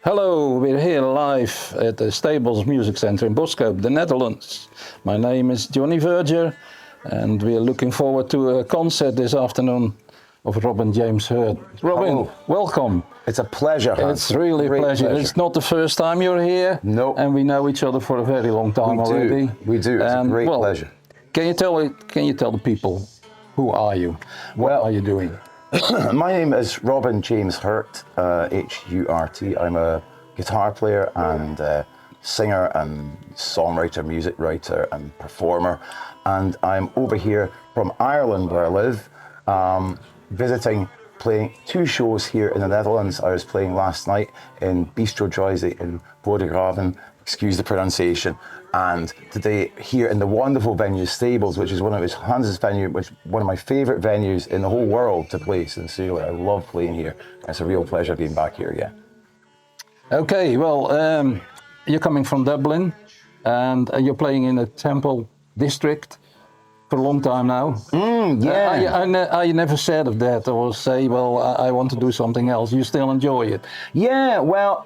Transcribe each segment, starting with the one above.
Hello, we're here live at the Stables Music Center in Boskoop, the Netherlands. My name is Johnny Verger and we're looking forward to a concert this afternoon of Robin James Hurt. Robin, hello. Welcome. It's a pleasure, Hans. It's really a pleasure. It's not the first time you're here. No. And we know each other for a very long time already. We do. It's a great pleasure. Can you tell the people, who are you? What are you doing? My name is Robin James Hurt, H-U-R-T. I'm a guitar player and singer and songwriter, music writer and performer. And I'm over here from Ireland where I live, visiting, playing 2 shows here in the Netherlands. I was playing last night in Bistro Joyce in Bodegraven, excuse the pronunciation, and today here in the wonderful venue Stables, which is one of Hans's venue, which is one of my favourite venues in the whole world to play, sincerely. I love playing here. It's a real pleasure being back here again. Okay, well, you're coming from Dublin and you're playing in a temple district for a long time now. Are you never sad of that or say, well, I want to do something else? You still enjoy it? Yeah, well,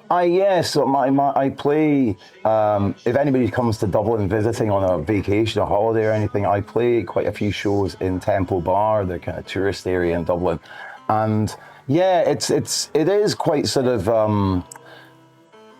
so I play, if anybody comes to Dublin visiting on a vacation, a holiday or anything, I play quite a few shows in Temple Bar, the kind of tourist area in Dublin. And yeah, it is quite sort of,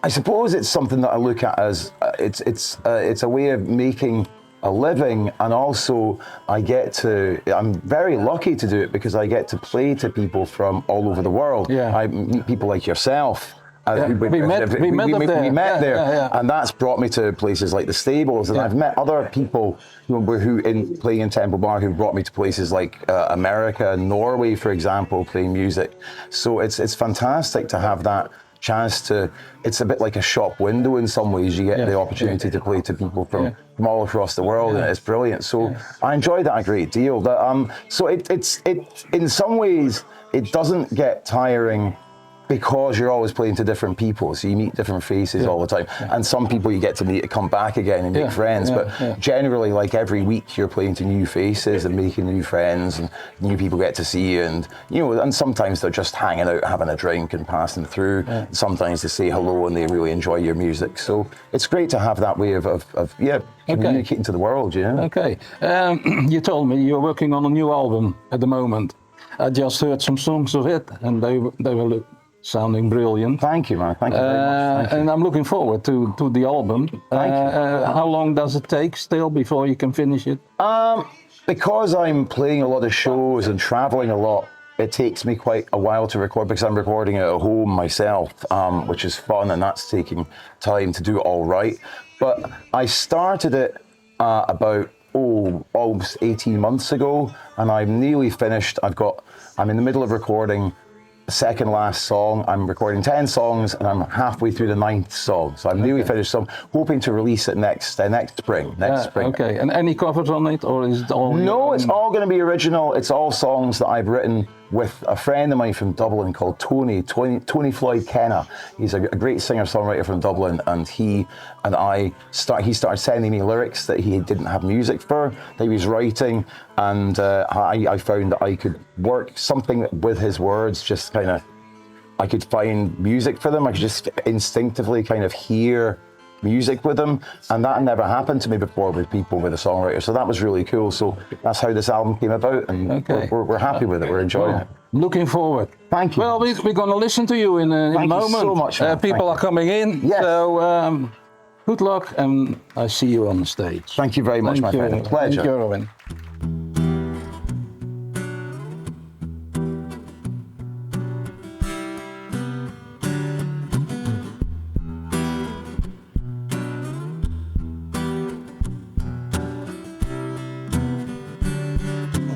I suppose it's something that I look at as, it's a way of making a living, and also I'm very lucky to do it because I get to play to people from all over the world. Yeah. I meet people like yourself. We met there, and that's brought me to places like the Stables, and I've met other people who playing in Temple Bar who brought me to places like America, Norway, for example, playing music. So it's fantastic to have that chance to. It's a bit like a shop window in some ways. You get the opportunity to play to people from all across the world, and it's brilliant. So I enjoy that a great deal. So it in some ways it doesn't get tiring because you're always playing to different people, so you meet different faces all the time. And some people you get to meet, come back again and make friends. But generally, like every week, you're playing to new faces and making new friends, and new people get to see you. And and sometimes they're just hanging out, having a drink and passing through. Sometimes they say hello and they really enjoy your music. So it's great to have that way of communicating to the world. Okay. You told me you're working on a new album at the moment. I just heard some songs of it, and they were sounding brilliant. Thank you, man. Thank you very much. And I'm looking forward to the album. Thank you. How long does it take still before you can finish it? Because I'm playing a lot of shows and traveling a lot, it takes me quite a while to record because I'm recording it at home myself, which is fun, and that's taking time to do it all right. But I started it about almost 18 months ago, and I'm nearly finished. I'm in the middle of recording second last song. I'm recording 10 songs and I'm halfway through the 9th song, so I'm nearly finished. So I'm hoping to release it next spring. Okay, and any covers on it, or is it all? No, it's all going to be original. It's all songs that I've written with a friend of mine from Dublin called Tony Floyd Kenna. He's a great singer-songwriter from Dublin, and he started sending me lyrics that he didn't have music for, that he was writing, and I found that I could work something with his words, just kind of, I could find music for them. I could just instinctively kind of hear music with them, and that never happened to me before with people, with a songwriter. So that was really cool. So that's how this album came about, and we're happy with it. We're enjoying it. Looking forward. Thank you. Well, we're going to listen to you in a moment. Thank you so much. People are coming in. Yes. So good luck, and I see you on the stage. Thank you very much, my friend. A pleasure. Thank you, Robin.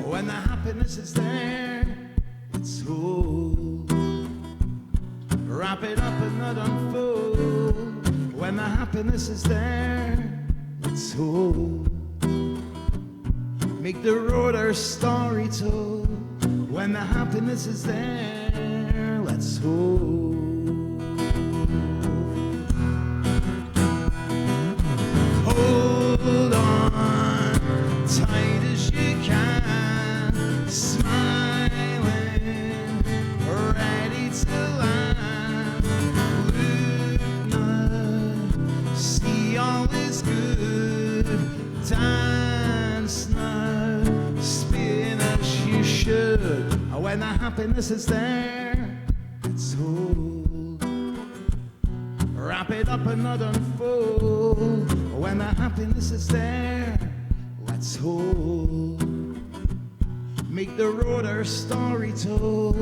When the happiness is there, it's whole. Wrap it up and not unfold. When the happiness is there, it's whole. Make the road our story told. When the happiness is there, let's hold. Hold on tight as you can, smiling, ready to land. happiness is there, let's hold. Wrap it up and not unfold. When the happiness is there, let's hold. Make the road our story told.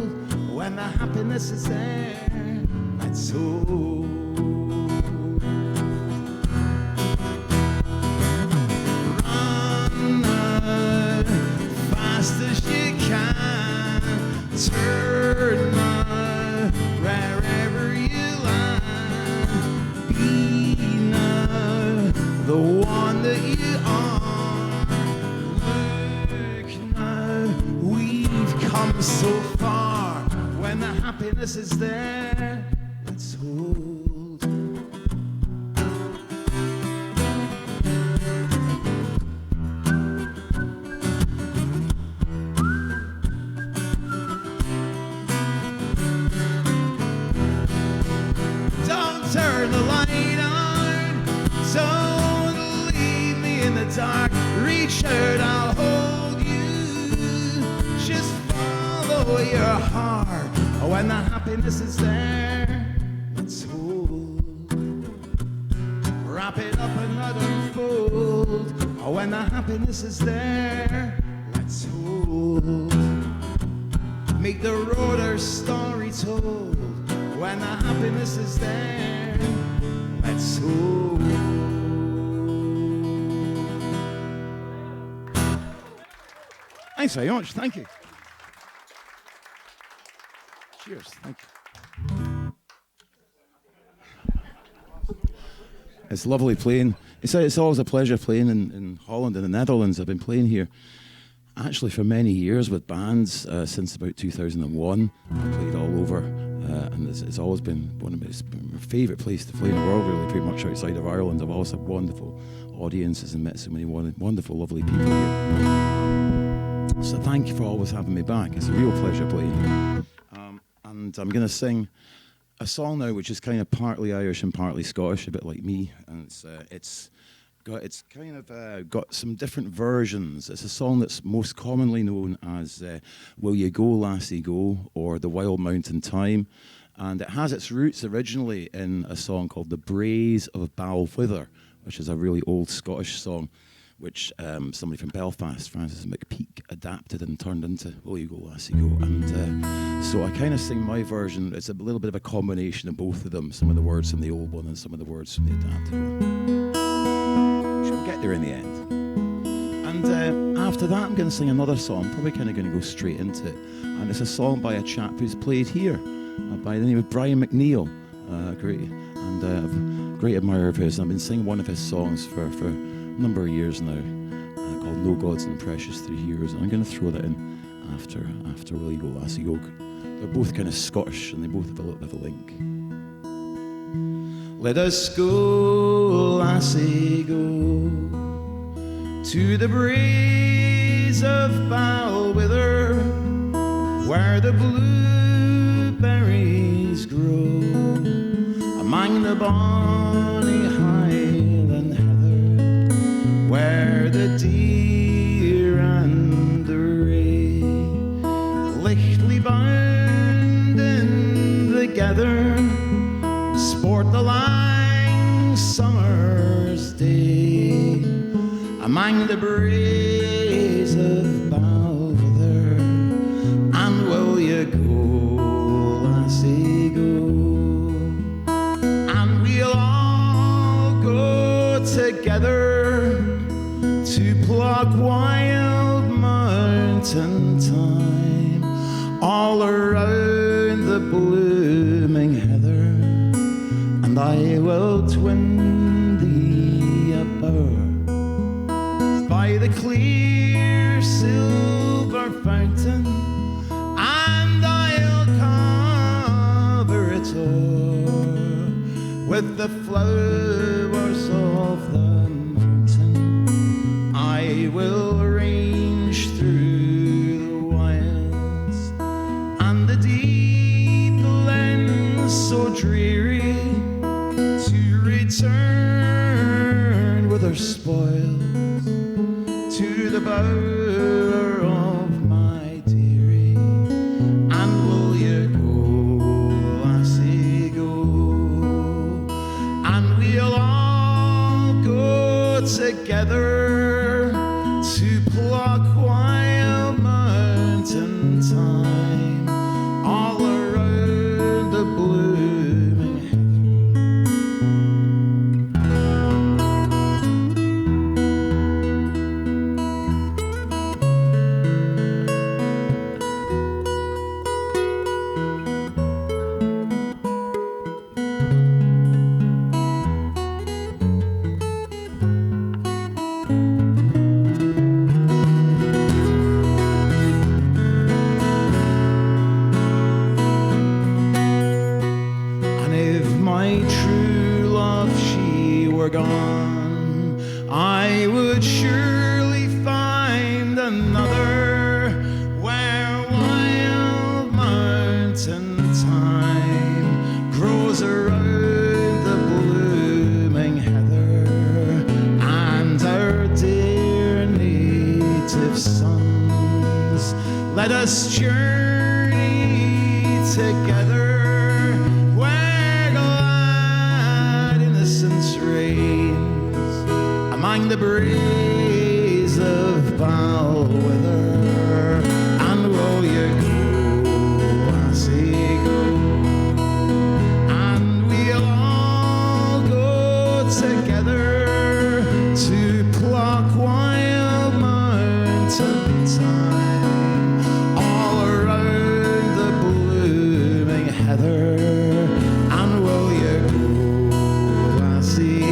When the happiness is there, let's hold. Run fast as you can. Turn wherever you land. Be now the one that you are. Look now, we've come so far. When the happiness is there, let's hold. Don't turn the light on. Don't leave me in the dark. Reach out, I'll hold you. Just follow your heart. When the happiness is there, let's hold. Wrap it up and not unfold. When the happiness is there, let's hold. Make the road our story told. When the happiness is there, let's hold. Thanks very much, thank you. Cheers, thank you. It's lovely playing. It's always a pleasure playing in Holland and the Netherlands. I've been playing here actually for many years with bands since about 2001. I played all over, and it's always been my favourite place to play in the world, really, pretty much outside of Ireland. I've always had wonderful audiences and met so many wonderful, lovely people here. So thank you for always having me back. It's a real pleasure playing here. And I'm going to sing a song now which is kind of partly Irish and partly Scottish, a bit like me, and it's kind of got some different versions. It's a song that's most commonly known as Will You Go, Lassie Go, or The Wild Mountain Time, and it has its roots originally in a song called The Braes of Balwhither, which is a really old Scottish song which somebody from Belfast, Francis McPeak, adapted and turned into Will You Go, Lassie Go. And so I kind of sing my version. It's a little bit of a combination of both of them, some of the words from the old one and some of the words from the adapted one. We'll get there in the end. And after that, I'm going to sing another song. I'm probably kind of going to go straight into it. And it's a song by a chap who's played here, by the name of Brian McNEIL. Great admirer of his. I've been singing one of his songs for a number of years now, called No Gods and Precious 3 Years. And I'm going to throw that in after Will You Go, Lassie Go. They're both kind of Scottish, and they both have a little bit of a link. Let us go, lassie, go to the breeze of Balwhither, where the blueberries grow among the bonny highland heather, where the deer and the rae lichtly bounding together sport the lang summer's day among the breeze of Balwhither. And will you go, lassie, go? And we'll all go together to pluck wild mountain thyme all around the blooming heather. And I will twin thee a bower by the clear silver fountain, and I'll cover it o'er with the flowers of the mountain. I will range through the wilds and the deep glens so dreary, to return with her spoils to the bower of my dearie. And together to pluck wild mountain thyme all around the blooming gone, I would surely find another where wild mountain thyme grows around the blooming heather and our dear native sons. Let us journey together among the breeze of foul weather, and will you go, lassie, go, and we'll all go together to pluck wild mountain thyme all around the blooming heather, and will you go, lassie?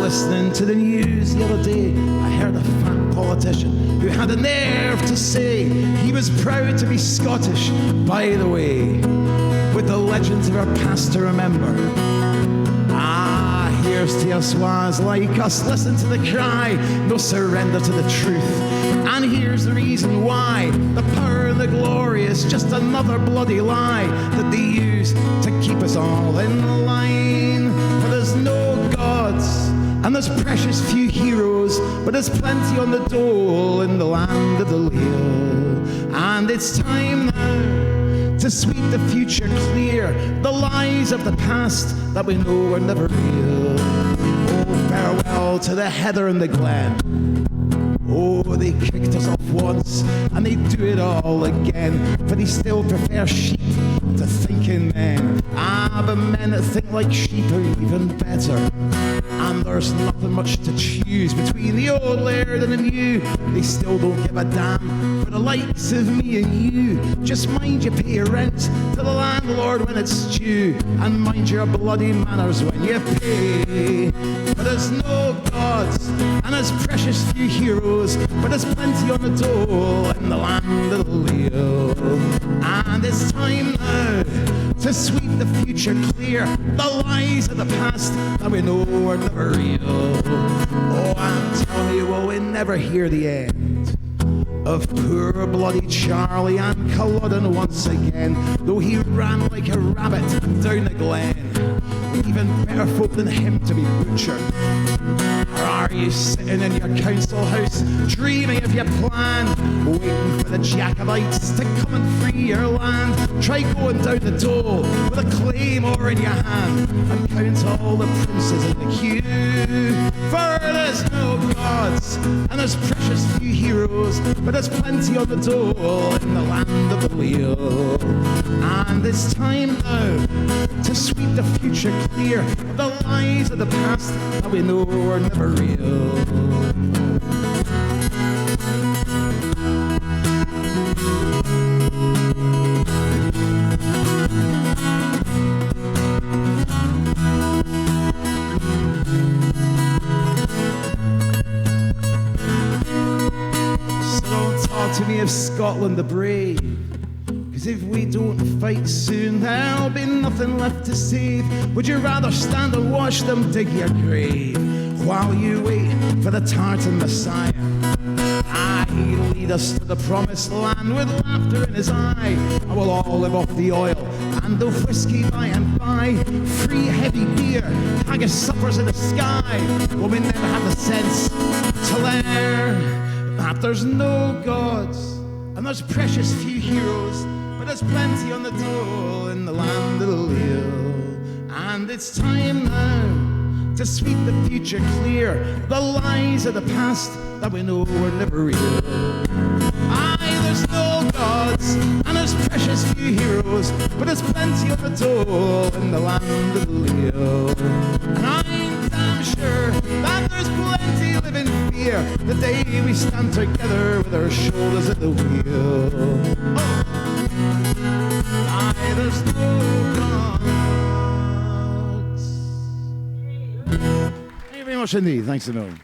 Listening to the news the other day, I heard a fat politician who had the nerve to say he was proud to be Scottish, by the way, with the legends of our past to remember. Here's to our swans like us, listen to the cry, no surrender to the truth. And here's the reason why the power and the glory is just another bloody lie that they use to keep us all in line. For there's no gods and there's precious few heroes, but there's plenty on the dole in the land of the leal. And it's time now to sweep the future clear, the lies of the past that we know were never real. Oh, farewell to the heather and the glen. Oh, they kicked us off once, and they do it all again, for they still prefer sheep to thinking men. But men that think like sheep are even better. And there's nothing much to choose between the old laird and the new. They still don't give a damn for the likes of me and you. Just mind you pay your rent to the landlord when it's due, and mind your bloody manners when you pay. But there's no gods and there's precious few heroes, but there's plenty on the dole in the land of the leal. And it's time now to sweep the future clear, the lies of the past that we know are never real. Oh, and tell me, will we never hear the end of poor bloody Charlie and Culloden once again, though he ran like a rabbit down the glen, even better folk than him to be butchered? Or are you sitting in your council house dreaming of your plan, waiting for the Jacobites to come and free your land? Try going down the dole with a claymore in your hand and count all the princes in the queue. For there's no gods and there's precious few heroes, but there's plenty on the dole in the land of the leal. And it's time now to sweep the future clear of the lies of the past that we know are never real. So don't talk to me me of Scotland the brave. Cause if we don't fight soon, there'll be nothing left to save. Would you rather stand and watch them dig your grave while you wait for the Tartan Messiah? He'll lead us to the promised land with laughter in his eye. And we'll all live off the oil and the whiskey by and by. Free heavy beer, haggis suppers in the sky. Well, we never have the sense to learn that there's no gods and there's precious few heroes, but there's plenty on the dole in the land of the Leo. And it's time now to sweep the future clear, the lies of the past that we know were never real. Aye, there's no gods and there's precious few heroes, but there's plenty on the dole in the land of the Leo. And I'm damn sure that there's plenty live in fear the day we stand together with our shoulders at the wheel. Oh. Aye, there's no gods. Thank you very much indeed. Thanks a million.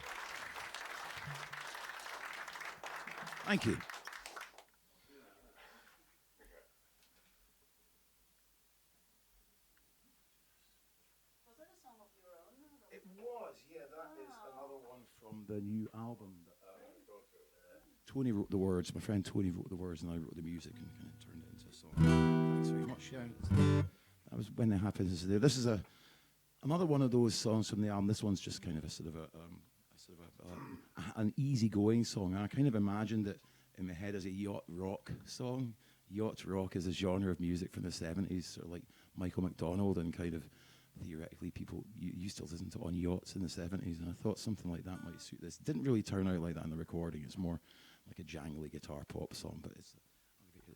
Thank you. Was that a song of your own? It was, yeah. That is another one from the new album. Tony wrote the words. My friend Tony wrote the words, and I wrote the music, and kind of turned it into a song. Thanks very much. Yeah, that was When It Happens. This is another one of those songs from the album. This one's just kind of a sort of an easygoing song. I kind of imagined it in my head as a yacht rock song. Yacht rock is a genre of music from the 70s, sort of like Michael McDonald, and kind of theoretically people used to listen to on yachts in the 70s, and I thought something like that might suit this. It didn't really turn out like that in the recording. It's more like a jangly guitar pop song, but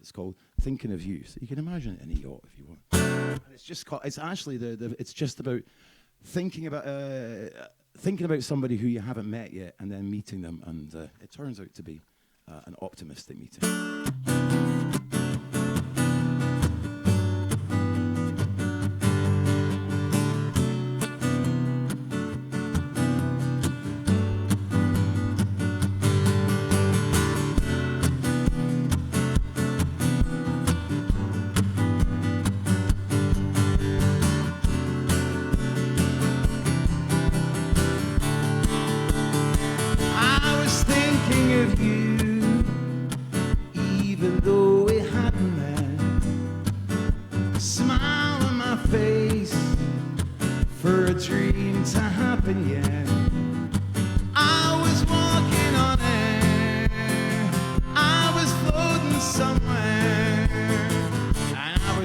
it's called Thinking of You. So you can imagine it in a yacht if you want. And it's just called, it's actually it's just about thinking about somebody who you haven't met yet, and then meeting them, and it turns out to be an optimistic meeting.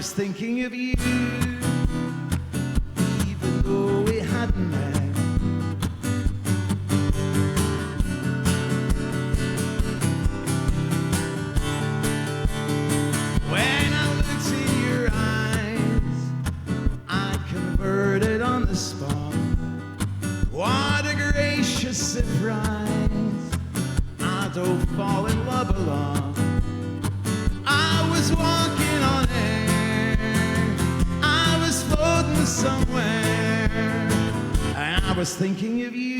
Thinking of you, even though we hadn't met. When I looked in your eyes, I converted on the spot. What a gracious surprise! I don't fall in love alone. I was walking on air, floating somewhere, and I was thinking of you.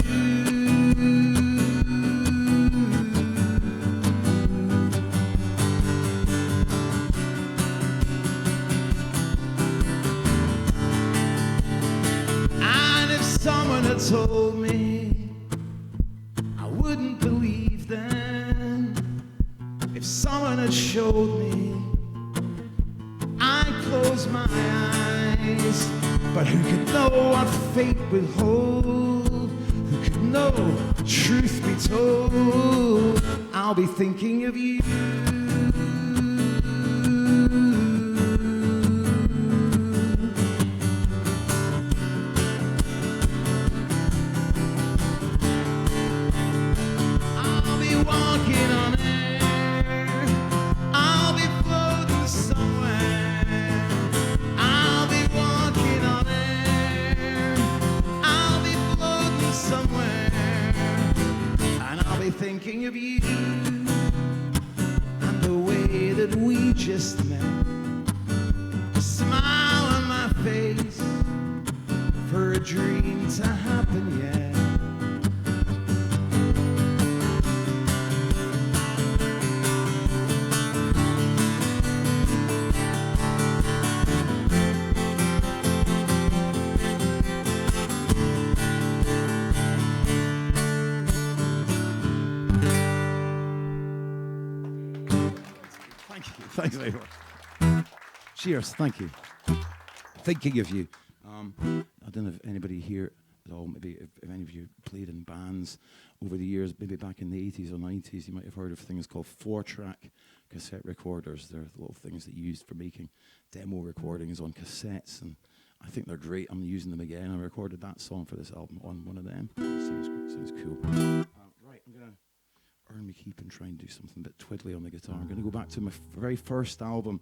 And if someone had told me, I wouldn't believe them. If someone had showed me, I'd close my eyes. But who could know what fate would hold? Who could know, truth be told, I'll be thinking of you. I'll be walking on air, I'll be floating somewhere, I'll be walking on air, I'll be floating somewhere, and I'll be thinking of you and the way that we just met. A smile on my face for a dream to happen yet. Thanks very much. Cheers, thank you. Thinking of you. I don't know if anybody here at all, maybe if any of you played in bands over the years, maybe back in the 80s or 90s, you might have heard of things called 4-track cassette recorders. They're little things that you used for making demo recordings on cassettes, and I think they're great. I'm using them again. I recorded that song for this album on one of them. Sounds cool. Right, I'm going to earn my keep and try and do something a bit twiddly on the guitar. I'm going to go back to my very first album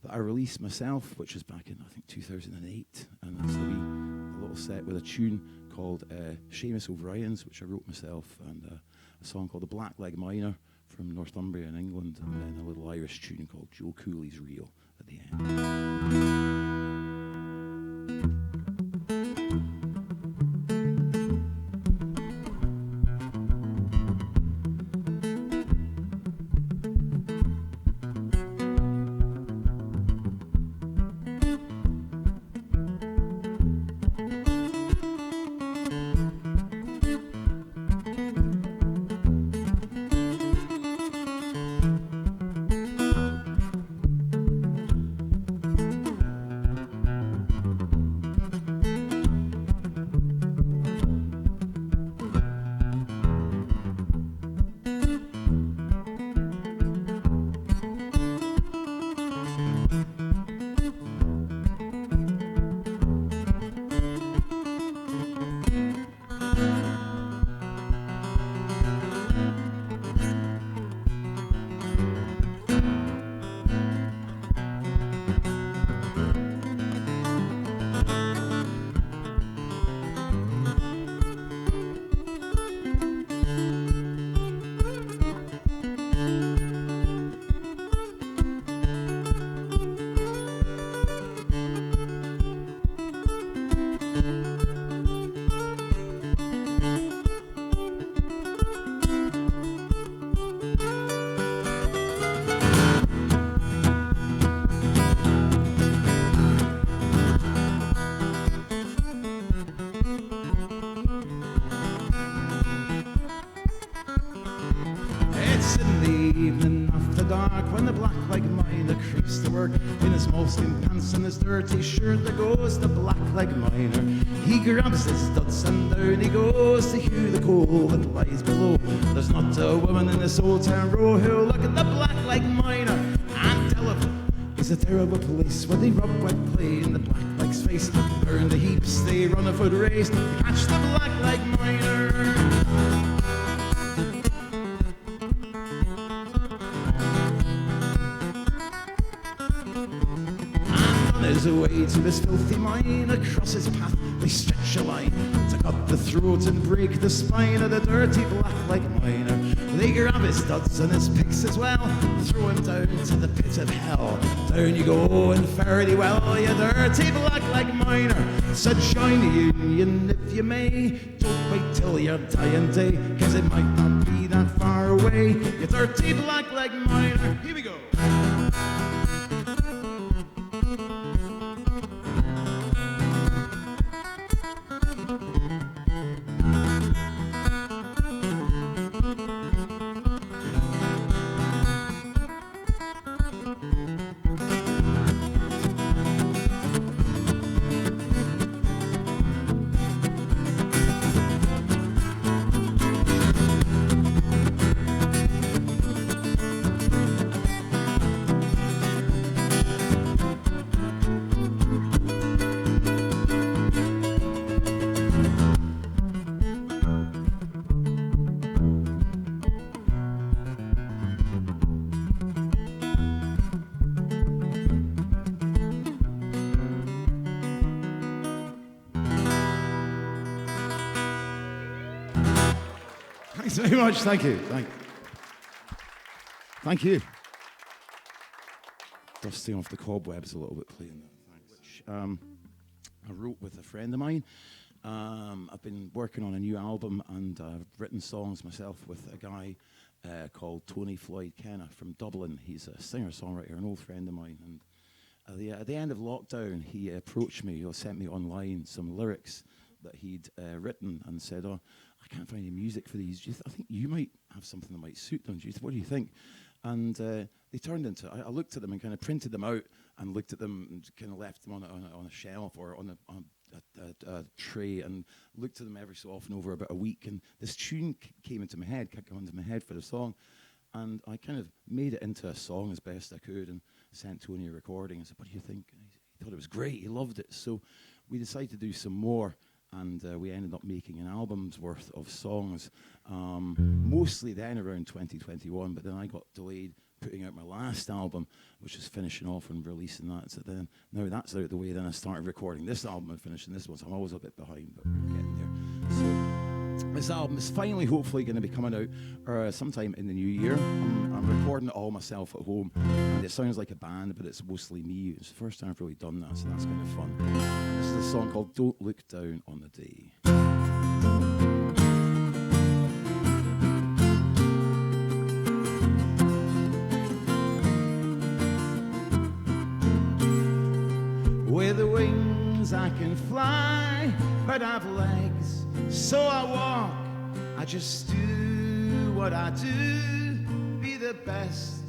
that I released myself, which was back in, I think, 2008. And it's a little set with a tune called Seamus O'Brien's, which I wrote myself, and a song called The Black Leg Miner from Northumbria in England, and then a little Irish tune called Joe Cooley's Reel at the end. And his dirty shirt, there goes the black leg miner. He grabs his studs and down he goes to hew the coal that lies below. There's not a woman in this old town row who'll look at the black leg miner and tell him it's a terrible place where they rub wet clay in the black leg's face. Burn the heaps, they run a foot race to catch the black leg miner. Away to this filthy mine, across his path they stretch a line to cut the throat and break the spine of the dirty black leg miner. They grab his studs and his picks as well, throw him down to the pit of hell. Down you go and fare thee well, you dirty black leg miner. So join the union if you may, don't wait till your dying day, cause it might not be that far away, you dirty black leg miner. Here we go. Thanks very much. Thank you. Thank you. Dusting off the cobwebs a little bit, playing that, which I wrote with a friend of mine. I've been working on a new album, and I've written songs myself with a guy called Tony Floyd Kenna from Dublin. He's a singer-songwriter, an old friend of mine. And at the end of lockdown, he approached me, or sent me online some lyrics that he'd written, and said, "Oh, I I can't find any music for these. I think you might have something that might suit them. What do you think? And they turned into, I looked at them and kind of printed them out and looked at them and kind of left them on a shelf or on a tray and looked at them every so often over about a week. And this tune came into my head, kicked onto my head for the song. And I kind of made it into a song as best I could and sent Tony a recording and said, what do you think? And he thought it was great, he loved it. So we decided to do some more. And we ended up making an album's worth of songs, mostly then around 2021, but then I got delayed putting out my last album, which is finishing off and releasing that. So then, now that's out of the way, then I started recording this album and finishing this one, so I'm always a bit behind, but we're getting there. So this album is finally, hopefully, going to be coming out sometime in the new year. I'm recording it all myself at home, and it sounds like a band, but it's mostly me. It's the first time I've really done that, so that's kind of fun. This is a song called Don't Look Down on the Day. With wings I can fly, but I've legs, so I walk. I just do what I do, be the best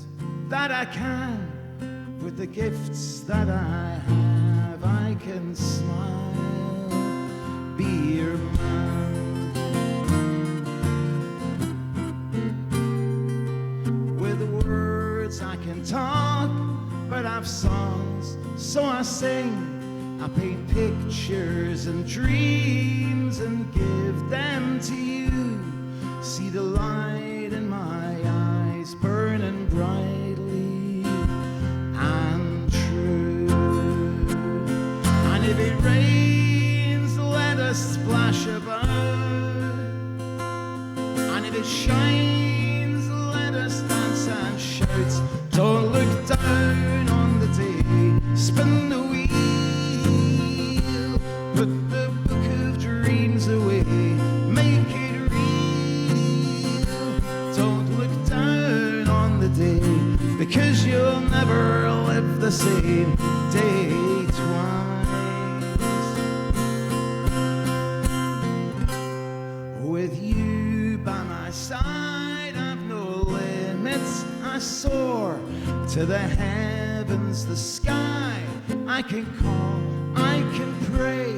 that I can. With the gifts that I have, I can smile, be your man. With words I can talk, but I've songs, so I sing. I paint pictures and dreams and give them to you. See the light in my eyes burning brightly and true. And if it rains, let us splash about. And if it shines, let us dance and shout. Don't look down on the day, spin the wheel, put the book of dreams away, make it real. Don't look down on the day, because you'll never live the same day twice. With you by my side, I've no limits, I soar to the heavens, the sky. I can call, I can pray,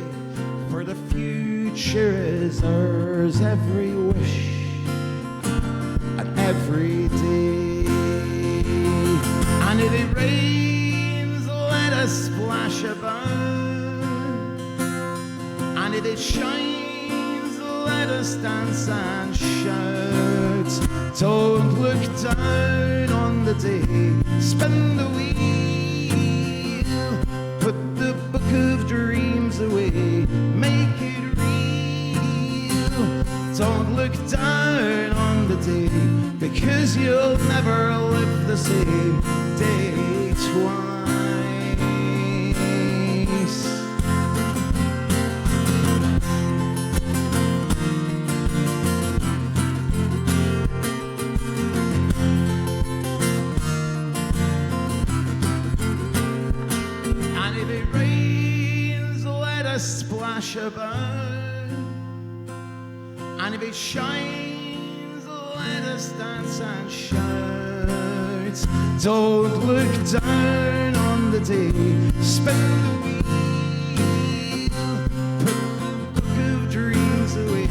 for the future is ours, every wish and every day. And if it rains, let us splash about. And if it shines, let us dance and shout. Don't look down on the day, spin the wheel, put the book of dreams away, make it real. Don't look down on the day, because you'll never live the same day twice. Splash about, and if it shines, let us dance and shout. Don't look down on the day, spin the wheel, put the book of dreams away,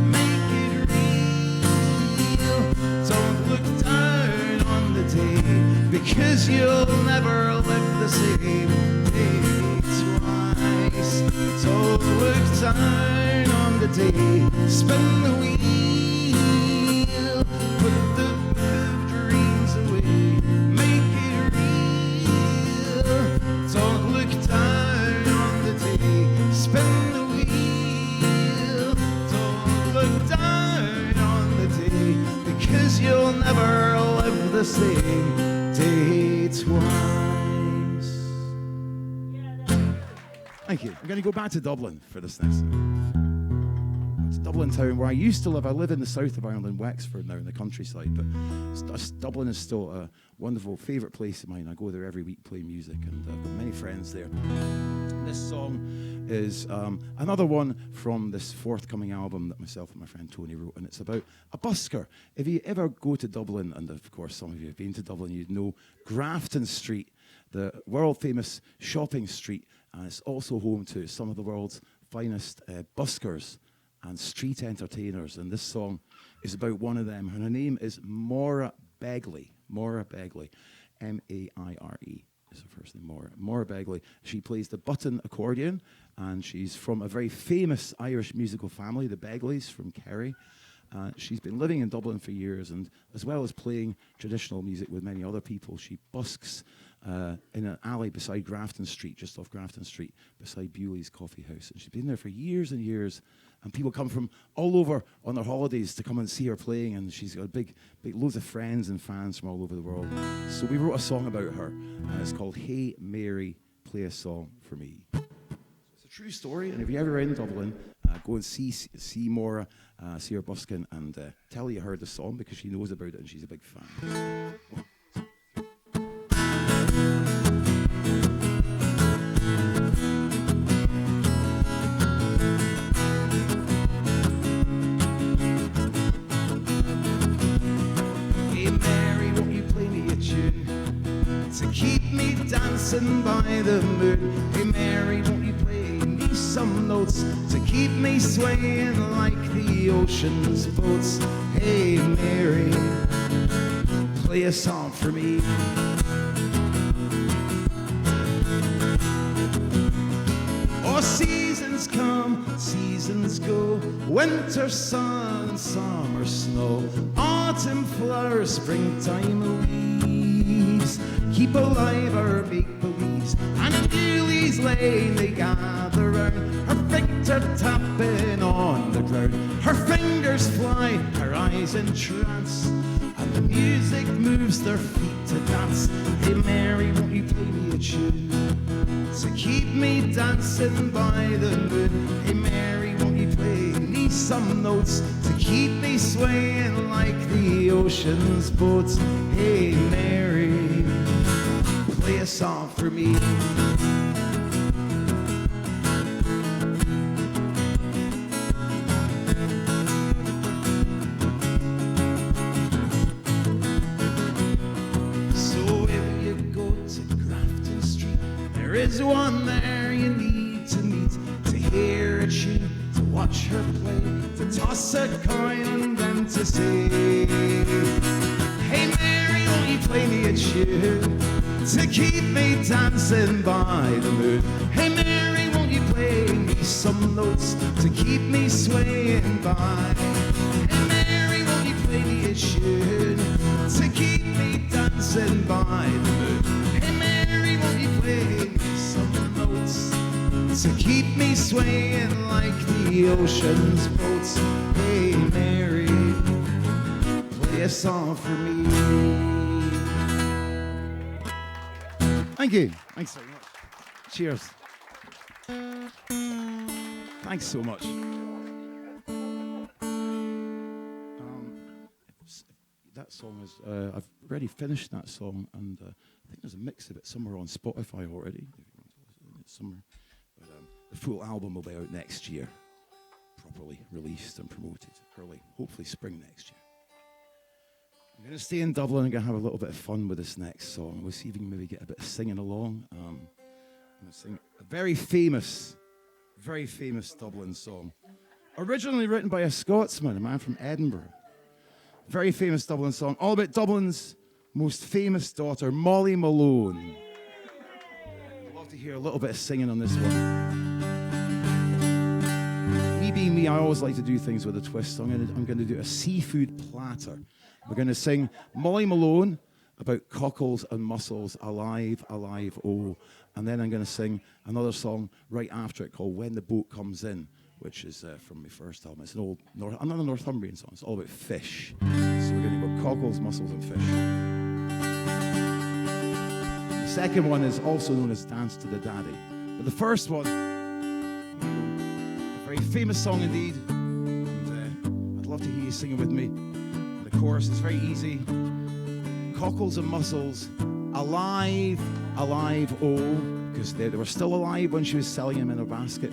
make it real. Don't look down on the day, because you'll never live the same day twice. Don't look down on the day, spin the wheel, put the book of dreams away, make it real. Don't look down on the day, spin the wheel. Don't look down on the day, because you'll never live the same day twice. Thank you. I'm going to go back to Dublin for this next. It's Dublin town where I used to live. I live in the south of Ireland, Wexford now, in the countryside. But Dublin is still a wonderful favourite place of mine. I go there every week, play music, and I've got many friends there. This song is another one from this forthcoming album that myself and my friend Tony wrote, and it's about a busker. If you ever go to Dublin, and of course some of you have been to Dublin, you'd know Grafton Street, the world-famous shopping street, and it's also home to some of the world's finest buskers and street entertainers. And this song is about one of them, and her name is Maura Begley. Maura Begley, M-A-I-R-E. Is her first name, Maura. Maura Begley. She plays the button accordion, and she's from a very famous Irish musical family, the Begleys from Kerry. She's been living in Dublin for years, and as well as playing traditional music with many other people, she busks in an alley beside Grafton Street, just off Grafton Street, beside Bewley's Coffee House. And she's been there for years and years, and people come from all over on their holidays to come and see her playing, and she's got big loads of friends and fans from all over the world. So we wrote a song about her, and it's called Hey Mary, Play a Song for Me. It's a true story, and if you're ever in Dublin, go and see Maura, see her busking, and tell her you heard the song, because she knows about it and she's a big fan. Dancing by the moon. Hey Mary, won't you play me some notes to keep me swaying like the ocean's boats? Hey Mary, play a song for me. Oh, seasons come, seasons go, winter sun and summer snow, autumn flowers, springtime leaves, keep alive our make-believes. And in Bewley's Lane they gather round, her feet are tapping on the ground, her fingers fly, her eyes in trance, and the music moves their feet to dance. Hey Mary, won't you play me a tune to keep me dancing by the moon? Hey Mary, won't you play me some notes to keep me swaying like the ocean's boats? Hey Mary, play a song for me. So if you go to Grafton Street, there is one there you need to meet, to hear a tune, to watch her play, to toss a coin and then to say, hey Mary, won't you play me a tune to keep me dancing by the moon? Hey Mary, won't you play me some notes to keep me swaying by? Hey Mary, won't you play me a tune to keep me dancing by the moon? Hey Mary, won't you play me some notes to keep me swaying like the ocean's boats? Hey Mary, play a song for me. Thank you. Thanks very much. Cheers. Thanks so much. That song is, I've already finished that song, and I think there's a mix of it somewhere on Spotify already. If you want to listen to it somewhere. But the full album will be out next year, properly released and promoted early, hopefully spring next year. I'm going to stay in Dublin and going to have a little bit of fun with this next song. We'll see if we can maybe get a bit of singing along. I'm going to sing a very famous Dublin song. Originally written by a Scotsman, a man from Edinburgh. Very famous Dublin song, all about Dublin's most famous daughter, Molly Malone. I'd love to hear a little bit of singing on this one. Me being me, I always like to do things with a twist, so I'm going to do a seafood platter. We're going to sing Molly Malone about cockles and mussels, alive, alive, oh. And then I'm going to sing another song right after it called When the Boat Comes In, which is from my first album. It's an another Northumbrian song. It's all about fish. So we're going to go cockles, mussels, and fish. The second one is also known as Dance to the Daddy. But the first one, a very famous song indeed. And, love to hear you singing with me. The chorus is very easy. Cockles and mussels, alive, alive, oh, because they were still alive when she was selling them in her basket.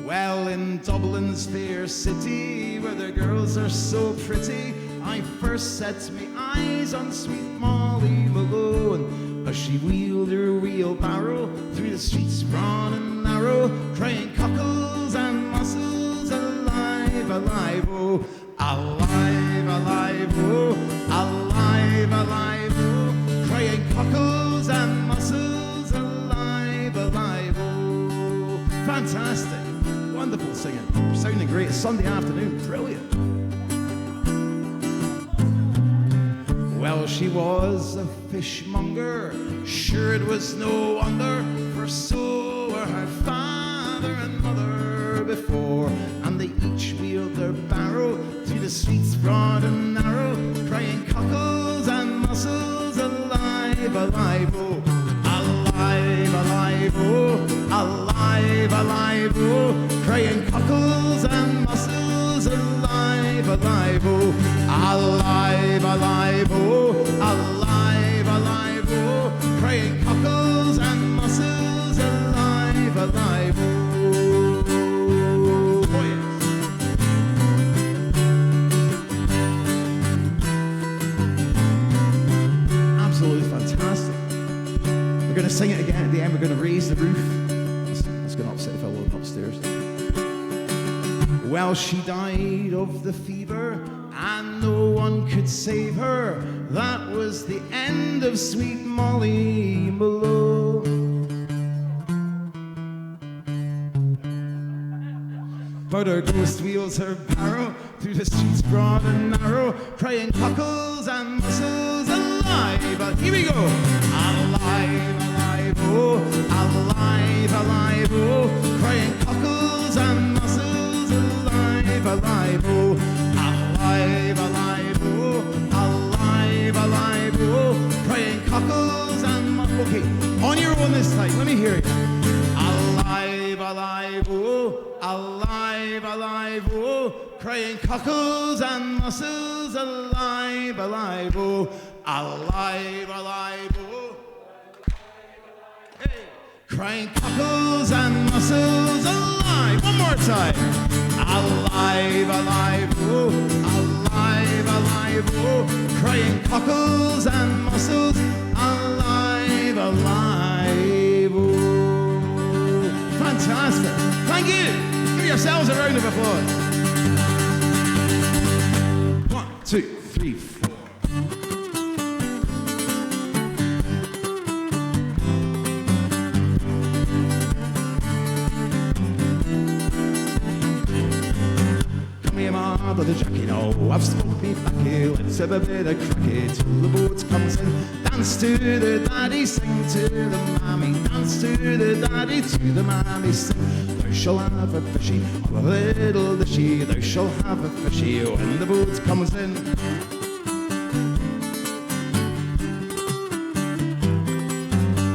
Well, in Dublin's fair city, where the girls are so pretty, I first set me eyes on sweet Molly Malone, as she wheeled her wheelbarrow through the streets broad and narrow, crying cockles and mussels, alive, alive, oh, alive, alive, oh, alive, alive, oh, crying cockles and mussels, alive, alive, oh. Fantastic, wonderful singing, sounding great. It's Sunday afternoon, brilliant. Well, she was a fishmonger, sure it was no wonder, for so were her father and mother before, and they each wheeled their barrow through the streets broad and narrow, crying cockles and mussels, alive, alive, oh, alive, alive, oh, alive, alive, oh, crying cockles and mussels, alive, alive, oh, alive, alive, oh, alive, alive, oh, crying cockles and mussels, alive, alive, oh, oh yes. Absolutely fantastic. We're going to sing it again at the end. We're going to raise the roof. That's going to upset the fellow upstairs. Well, she died of the fever, and no one could save her. That was the end of sweet Molly Malone. But her ghost wheels her barrow through the streets broad and narrow, crying cockles and mussels, alive. Here we go. Alive, alive, oh, alive, alive, oh, crying cockles and mussels, alive, alive, oh, alive, alive, oh, alive, alive, oh, crying cockles and mussels. Okay, on your own this time, let me hear you. Alive, alive, oh, alive, alive, oh, crying cockles and mussels, alive, alive, oh, alive, alive, oh, hey, crying cockles and mussels, alive. One more time. Alive, alive, oh, alive, alive, oh, crying cockles and mussels, alive, alive, oh. Fantastic. Thank you. Give yourselves a round of applause. 1, 2, 3, 4. Come here, mother, the Jackie, no, I've smoked me back here. Let's have a bit of cracky till the boat comes in. Dance to the daddy, sing to the mommy. Dance to the daddy, to the mommy, sing. Thou shalt have a fishy on a little dishy. Thou shalt have a fishy when the boat comes in.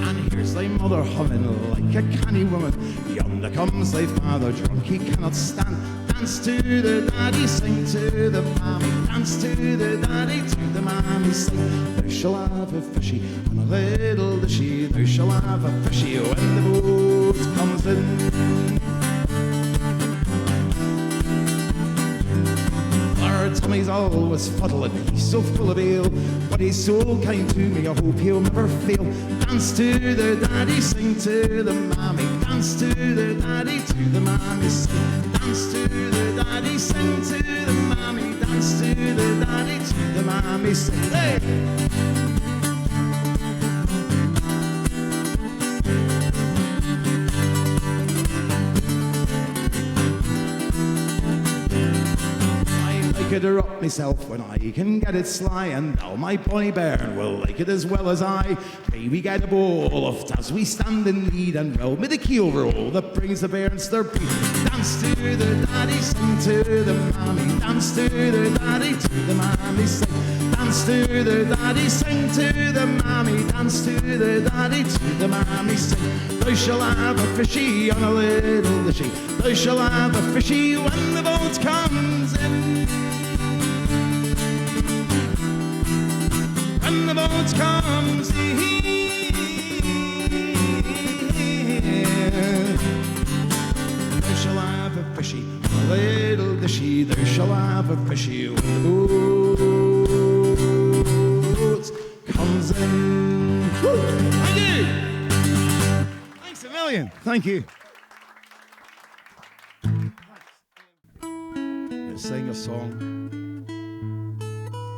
And here's thy mother humming like a canny woman. Yonder comes thy father drunk, he cannot stand. Dance to the daddy, sing to the mommy. Dance to the daddy, to the mommy, sing. Thou shalt have a fishy on a little dishy. Thou shalt have a fishy when the boat comes in. Our Tommy's always fuddling, he's so full of ale, but he's so kind to me, I hope he'll never fail. Dance to the daddy, sing to the mommy. Dance to the daddy, to the mommy, sing. Dance to the daddy, sing to the mommy. Dance to the daddy, to the mommy, sing. Hey! I like it up myself when I can get it sly, and now my bonny bairn will like it as well as I. May we get a bowl of as we stand in need, and well may the keel roll that brings the bairns their beat. Dance to the daddy, sing to the mommy. Dance Dance to the daddy, to the mammy, sing. Dance to the daddy, sing to the mammy. Dance to the daddy, to the mammy, sing. Thou shall have a fishy on a little dishy. Thou shall have a fishy when the boat comes in. When the boat comes in. Thou shall have a fishy, a little dishy. Thou shall have a fishy when the boat comes in. Woo! Thank you. Thanks a million. Thank you. Let's sing a song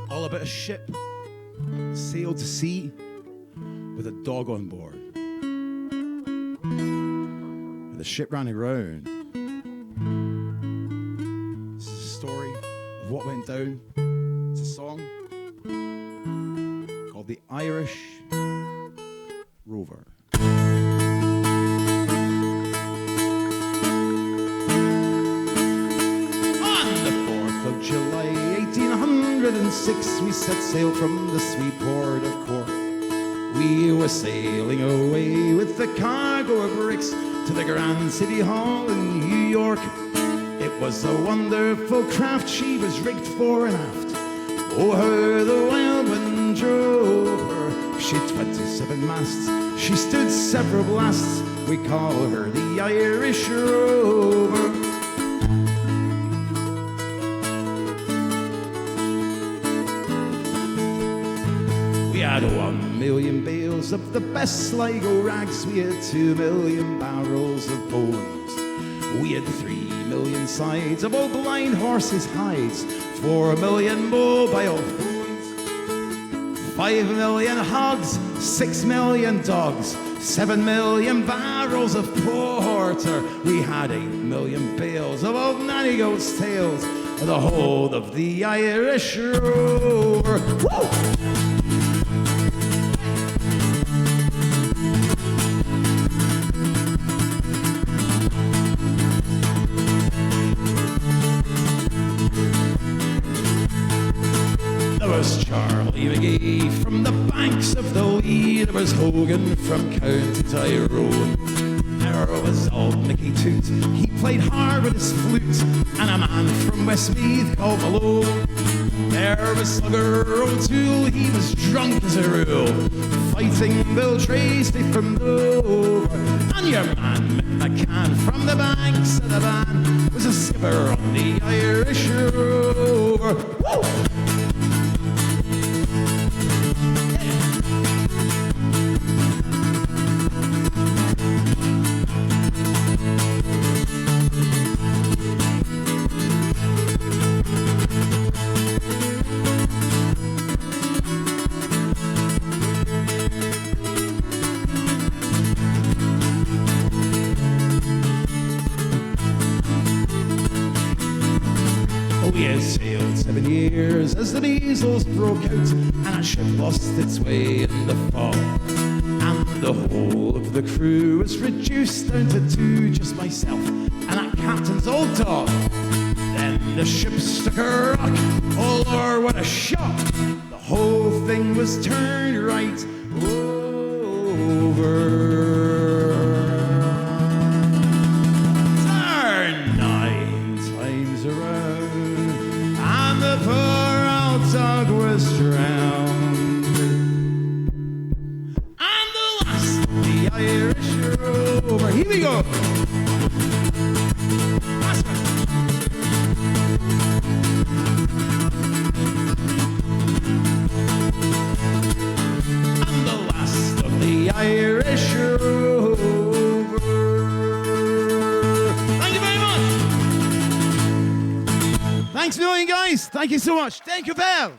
all about a ship sailed to sea with a dog on board. The ship ran aground. This is a story of what went down. It's a song called The Irish Rover. On the 4th of July, 1806, we set sail from the sweet port of Cork. We were sailing away with the cargo of bricks to the Grand City Hall in New York. It was a wonderful craft, she was rigged fore and aft. Oh, how the wild wind drove her. She'd 27 masts, she stood several blasts. We call her the Irish Rover. We had 1 million bales of the best Sligo rags. We had 2 million barrels of bones. We had 3 million sides of old blind horses' hides. 4 million mobile phones. 5 million hogs, 6 million dogs. 7 million barrels of porter. We had 8 million bales of old nanny goats' tails. The whole of the Irish Rover. Woo! There was Charlie McGee from the banks of the Lee. There was Hogan from County Tyrone. There was old Mickey Toot, he played hard with his flute, and a man from Westmeath called Malone. There was Slugger O'Toole, he was drunk as a rule, fighting Bill Tracy from Dover. And your man McCann from the banks of the Van was a skipper on the Irish Rover. Woo! We had sailed 7 years as the measles broke out, and our ship lost its way in the fall. And the whole of the crew was reduced down to 2, just myself and that captain's old dog. Then the ship struck a rock, oh Lord, what a shock! The whole thing was turned right over. Dog was drowned, and the last of the Irish Rover. Here we go. And the last of the Irish Rover. Thank you very much. Thanks a million, guys. Thank you so much. Thank you, Belle.